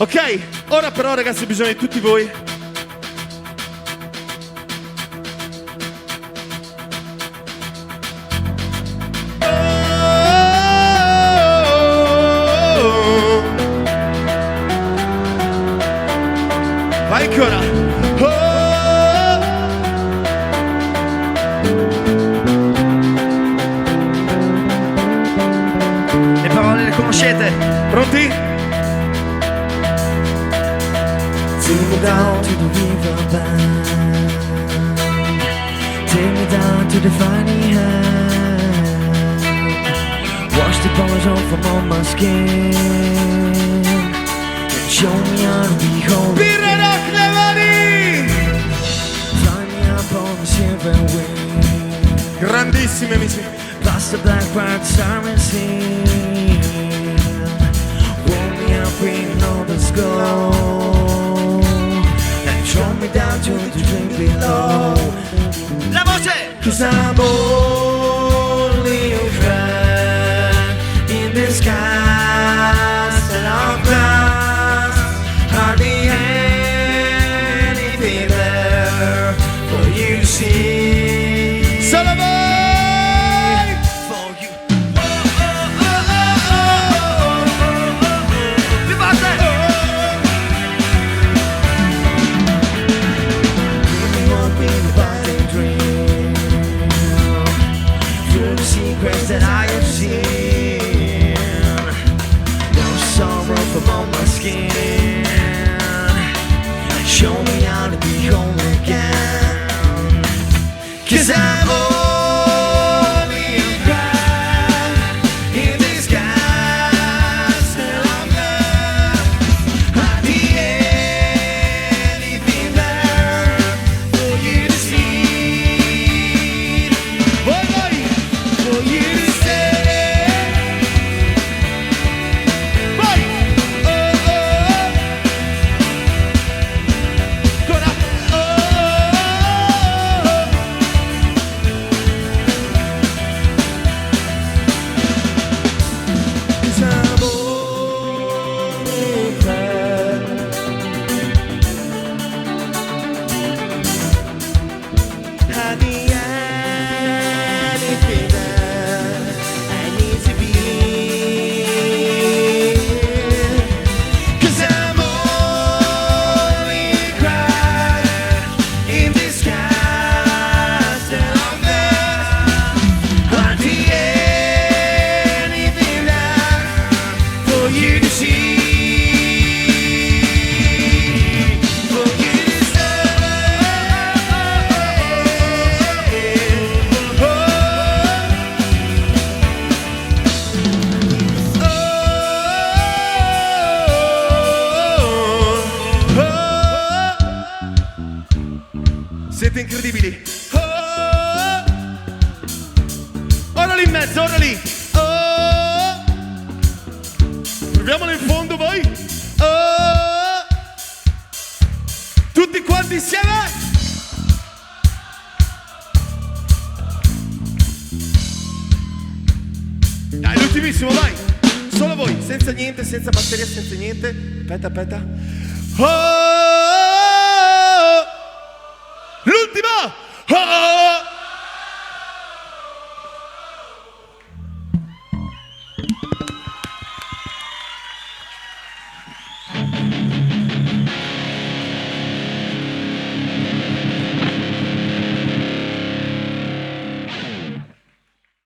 Ok, ora però ragazzi ho bisogno di tutti voi. Vai ancora. Le parole le conoscete? Pronti? Take me down to the riverbank. Take me down to the funny hand. Wash the colors off from on my skin and show me how to be whole. Birra Rock le mani! Fly me up on the silver wing. Grandissimi amici. Past the black white siren scene. Warm me up in all the skull. Throw me down to the drink below. La voce! 'Cause I'm only a crack in the skies and our glass. Hardly anything there for you to see. Solo voi! For you. That I have seen, no sorrow from on my skin. Show me how to be home again. 'Cause I'm only a crack in this skies and I'm not hardly anything there for you to see. For you. Siete incredibili. Oh, ora lì in mezzo, ora lì. Oh, proviamolo in fondo voi. Oh, tutti quanti insieme. Dai, l'ultimissimo, vai. Solo voi, senza niente, senza batteria, senza niente. Aspetta, aspetta. Oh, l'ultima! Oh!